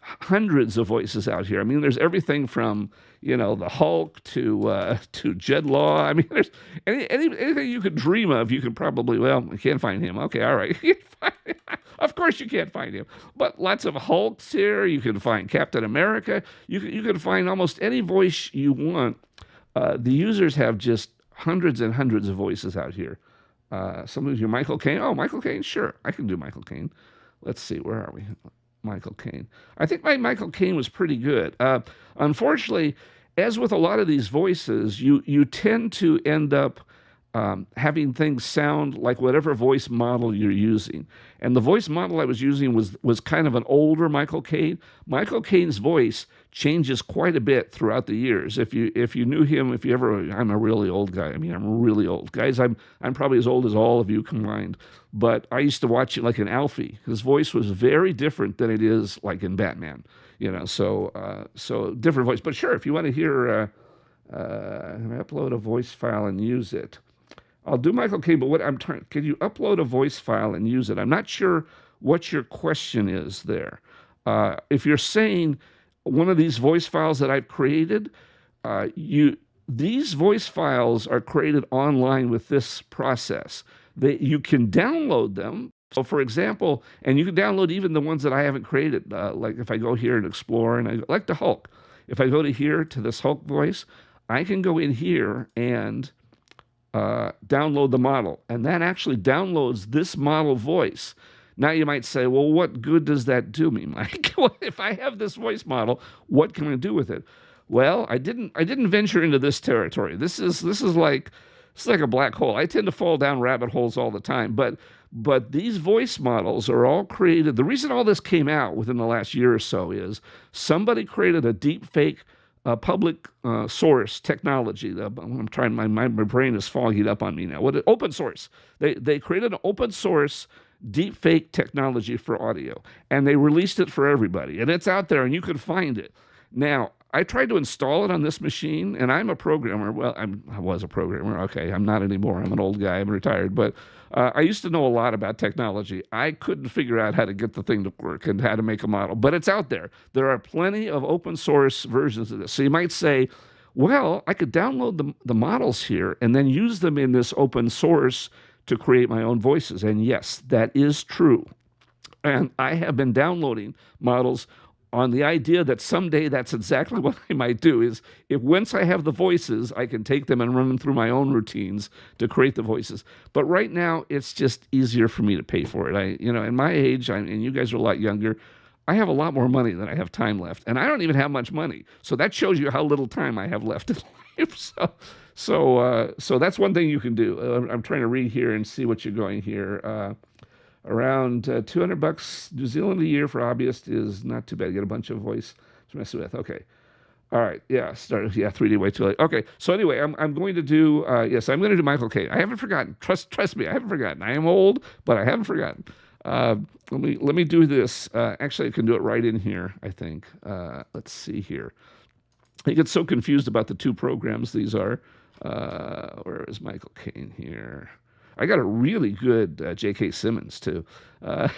hundreds of voices out here. I mean, there's everything from, the Hulk to Jed Law. I mean, there's anything you could dream of, you could probably, you can't find him. Okay, all right. Of course you can't find him. But lots of Hulks here. You can find Captain America. You can find almost any voice you want. The users have just hundreds and hundreds of voices out here. Some of you, Michael Caine. Oh, Michael Caine, sure, I can do Michael Caine. Let's see, where are we? Michael Caine. I think my Michael Caine was pretty good. Unfortunately, as with a lot of these voices, you tend to end up having things sound like whatever voice model you're using. And the voice model I was using was kind of an older Michael Caine. Michael Caine's voice changes quite a bit throughout the years. If you knew him, if you ever, I'm a really old guy. I mean, I'm really old, guys. I'm probably as old as all of you combined. But I used to watch it like an Alfie. His voice was very different than it is like in Batman. So different voice. But sure, if you want to hear, upload a voice file and use it. I'll do Michael Caine, but what I'm trying, can you upload a voice file and use it? I'm not sure what your question is there. If you're saying one of these voice files that I've created, these voice files are created online with this process. You can download them. So, for example, and you can download even the ones that I haven't created. Like if I go here and explore, and like the Hulk. If I go to here to this Hulk voice, I can go in here and download the model, and that actually downloads this model voice. Now you might say, well, what good does that do me, Mike? If I have this voice model, what can I do with it? Well, I didn't venture into this territory. This is like a black hole. I tend to fall down rabbit holes all the time, but these voice models are all created. The reason all this came out within the last year or so is somebody created a deep fake public source technology. I'm trying. My brain is fogging up on me now. Open source? They created an open source deep fake technology for audio, and they released it for everybody, and it's out there, and you can find it. Now, I tried to install it on this machine, and I'm a programmer. Well, I was a programmer. Okay, I'm not anymore. I'm an old guy. I'm retired, but I used to know a lot about technology. I couldn't figure out how to get the thing to work and how to make a model, but it's out there. There are plenty of open source versions of this. So you might say, well, I could download the models here and then use them in this open source to create my own voices. And yes, that is true. And I have been downloading models on the idea that someday that's exactly what I might do, is if once I have the voices, I can take them and run them through my own routines to create the voices. But right now, it's just easier for me to pay for it. In my age, and you guys are a lot younger, I have a lot more money than I have time left. And I don't even have much money. So that shows you how little time I have left in life. So that's one thing you can do. I'm trying to read here and see what you're going here. Around $200 New Zealand a year for hobbyist is not too bad. Get a bunch of voice to mess with. Okay. All right. Yeah. 3D way too late. Okay. So anyway, I'm going to do, yes, I'm going to do Michael Caine. I haven't forgotten. Trust me, I haven't forgotten. I am old, but I haven't forgotten. Let me do this. Actually, I can do it right in here, I think. Let's see here. I get so confused about the two programs these are. Where is Michael Caine here? I got a really good J.K. Simmons, too. Where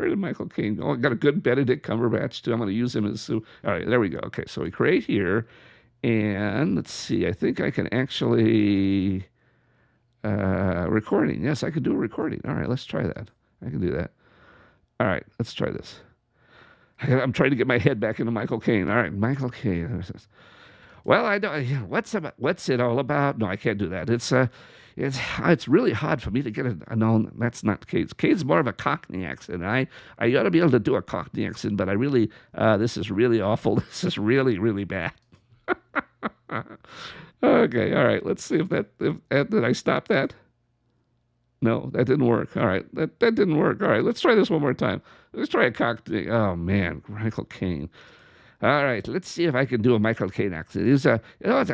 did Michael Caine go? I got a good Benedict Cumberbatch, too. I'm going to use him as Sue. All right, there we go. Okay, so we create here. And let's see. I think I can actually... recording. Yes, I can do a recording. All right, let's try that. I can do that. All right, let's try this. I'm trying to get my head back into Michael Caine. All right, Michael Caine. Well, I know. What's it all about? No, I can't do that. It's really hard for me to get it. No, that's not Cade's. Cade's more of a Cockney accent. I ought to be able to do a Cockney accent, but I really, this is really awful. This is really, really bad. Okay, all right. Let's see if did I stop that? No, that didn't work. All right, that didn't work. All right, let's try this one more time. Let's try a Cockney. Oh man, Michael Caine. All right, let's see if I can do a Michael Caine accent. It's a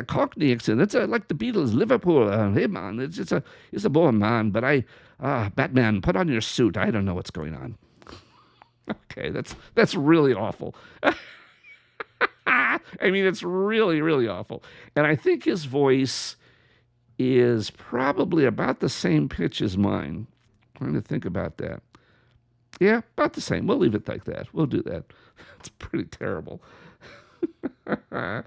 Cockney accent. It's like the Beatles, Liverpool. Hey man, it's a boy man. But Batman, put on your suit. I don't know what's going on. Okay, that's really awful. I mean, it's really, really awful. And I think his voice is probably about the same pitch as mine. I'm trying to think about that. Yeah, about the same. We'll leave it like that. We'll do that. It's pretty terrible. Yeah,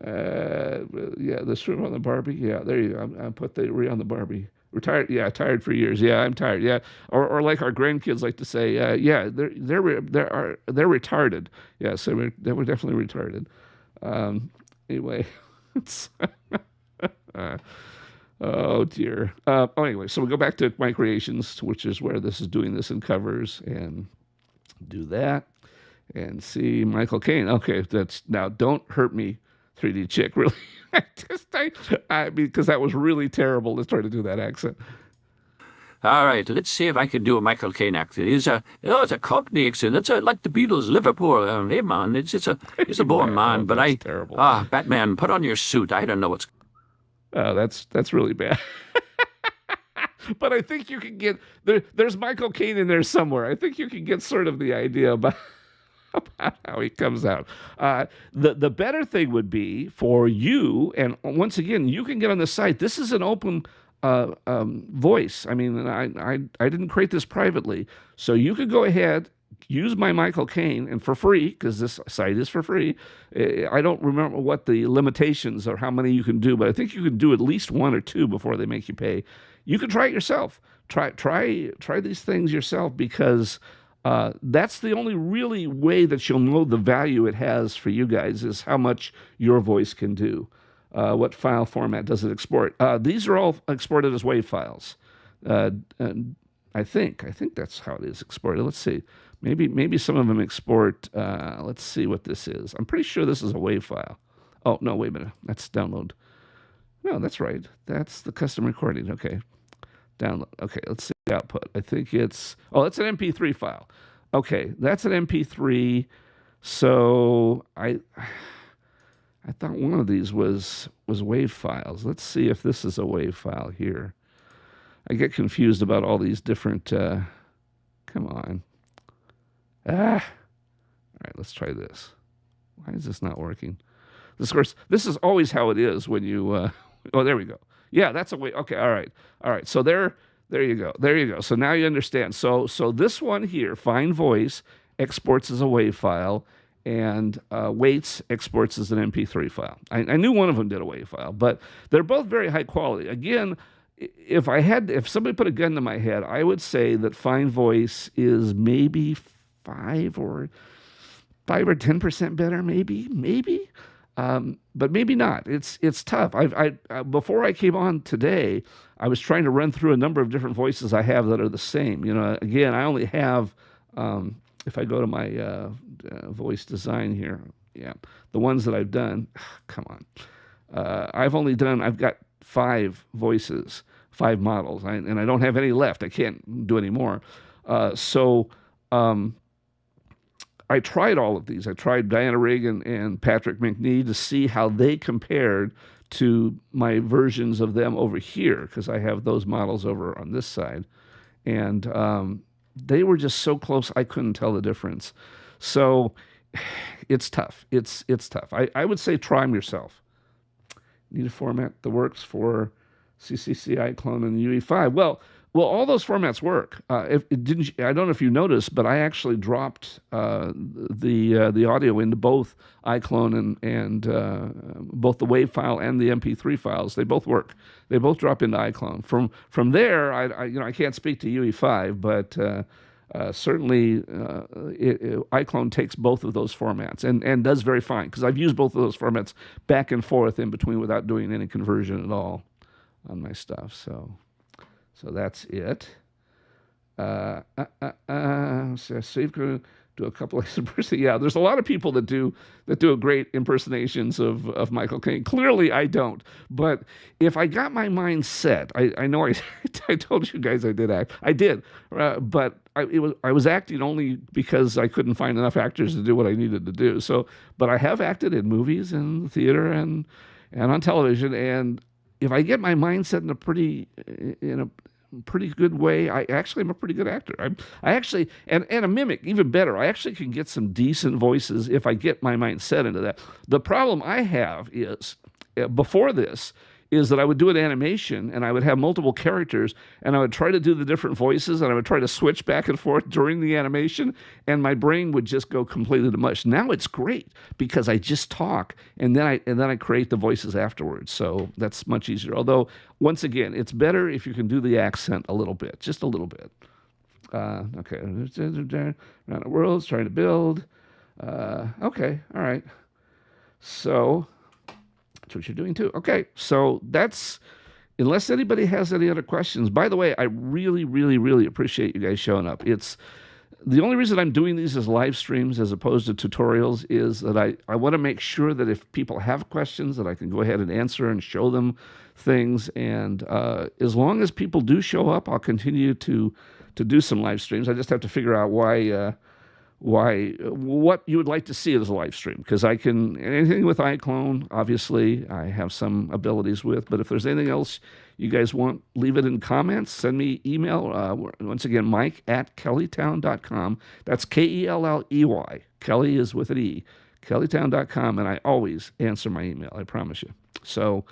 the shrimp on the Barbie. Yeah, there you go. I put the re on the Barbie. Retired. Yeah, tired for years. Yeah, I'm tired. Yeah, or like our grandkids like to say. Yeah, they're retarded. Yeah, so they were definitely retarded. Anyway, Oh dear. Anyway, so we go back to my creations, which is where this is doing this in covers, and do that, and see Michael Caine. Okay, that's now. Don't hurt me, 3D chick. Really, I because that was really terrible to try to do that accent. All right, let's see if I can do a Michael Caine accent. It's a Cockney accent. It's like the Beatles, Liverpool. Hey man, it's a born man. But that's terrible. Batman, put on your suit. I don't know what's. That's really bad. But I think you can get there's Michael Caine in there somewhere. I think you can get sort of the idea about how he comes out. The better thing would be for you, and once again, you can get on the site. This is an open voice. I mean, I didn't create this privately, so you could go ahead, use my Michael Caine, and for free, because this site is for free. I don't remember what the limitations or how many you can do, but I think you can do at least one or two before they make you pay. You can try it yourself. Try these things yourself, because that's the only really way that you'll know the value it has for you guys, is how much your voice can do. What file format does it export? These are all exported as WAV files. And I think that's how it is exported. Let's see. Maybe some of them export. Let's see what this is. I'm pretty sure this is a WAV file. Oh, no, wait a minute. That's download. No, that's right. That's the custom recording. Okay. Download. Okay, let's see the output. I think it's an MP3 file. Okay, that's an MP3. So I thought one of these was WAV files. Let's see if this is a WAV file here. I get confused about all these different. Come on. All right, let's try this. Why is this not working? Of course, this is always how it is when you. Oh, there we go. Yeah, that's a way. Okay, all right. So there you go. So now you understand. So this one here, Fine Voice, exports as a WAV file, and Waits exports as an MP3 file. I knew one of them did a WAV file, but they're both very high quality. Again, if somebody put a gun to my head, I would say that Fine Voice is maybe 5 or 10% better, maybe. But maybe not. It's tough. Before I came on today, I was trying to run through a number of different voices I have that are the same. Again, I only have, if I go to my voice design here, yeah, the ones that I've done, come on. I've got 5 voices, 5 models, and I don't have any left. I can't do any more. I tried all of these. I tried Diana Rigg and Patrick McNee to see how they compared to my versions of them over here, because I have those models over on this side. And they were just so close, I couldn't tell the difference. So it's tough. It's tough. I would say try them yourself. Need a format that works for CCC, iClone, and UE5. Well, all those formats work. I don't know if you noticed, but I actually dropped the audio into both iClone and both the WAV file and the MP3 files. They both work. They both drop into iClone. From there, I can't speak to UE5, but certainly iClone takes both of those formats and does very fine, because I've used both of those formats back and forth in between without doing any conversion at all on my stuff. So that's it. So Save do a couple of impersonations. Yeah, there's a lot of people that do great impersonations of Michael Caine. Clearly, I don't. But if I got my mind set, I know I told you guys I did act. I did, but I was acting only because I couldn't find enough actors to do what I needed to do. So, but I have acted in movies and theater and on television, and if I get my mind set in a pretty good way, I actually am a pretty good actor. I actually, and a mimic, even better. I actually can get some decent voices if I get my mind set into that. The problem I have is, before this, is that I would do an animation and I would have multiple characters and I would try to do the different voices and I would try to switch back and forth during the animation, and my brain would just go completely to mush. Now it's great because I just talk and then I create the voices afterwards. So that's much easier. Although, once again, it's better if you can do the accent a little bit, just a little bit. Okay. Around the world's trying to build. Okay. All right. So That's what you're doing too. Okay, so that's, unless anybody has any other questions. By the way, I really, really, really appreciate you guys showing up. It's the only reason I'm doing these as live streams as opposed to tutorials is that I want to make sure that if people have questions that I can go ahead and answer and show them things. And as long as people do show up, I'll continue to do some live streams. I just have to figure out what you would like to see as a live stream, because I can, anything with iClone, obviously I have some abilities with, but if there's anything else you guys want, leave it in comments, send me email, once again, mike@kellytown.com. That's Kelley. Kelly is with an E, kellytown.com, and I always answer my email, I promise you. So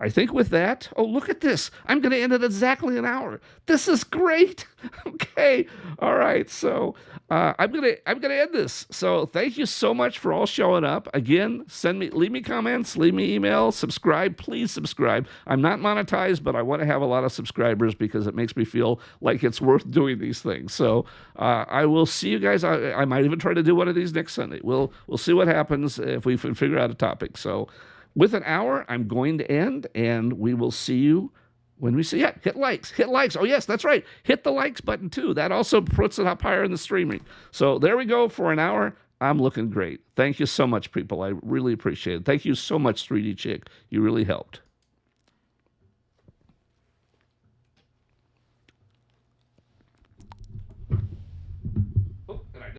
I think with that, oh, look at this. I'm going to end it exactly an hour. This is great. Okay. All right. So I'm going to end this. So thank you so much for all showing up. Again, leave me comments, leave me email, subscribe. Please subscribe. I'm not monetized, but I want to have a lot of subscribers because it makes me feel like it's worth doing these things. So I will see you guys. I might even try to do one of these next Sunday. We'll see what happens if we can figure out a topic. So with an hour, I'm going to end, and we will see you when we see. Yeah, hit likes. Oh, yes, that's right. Hit the likes button, too. That also puts it up higher in the streaming. So there we go for an hour. I'm looking great. Thank you so much, people. I really appreciate it. Thank you so much, 3D Chick. You really helped.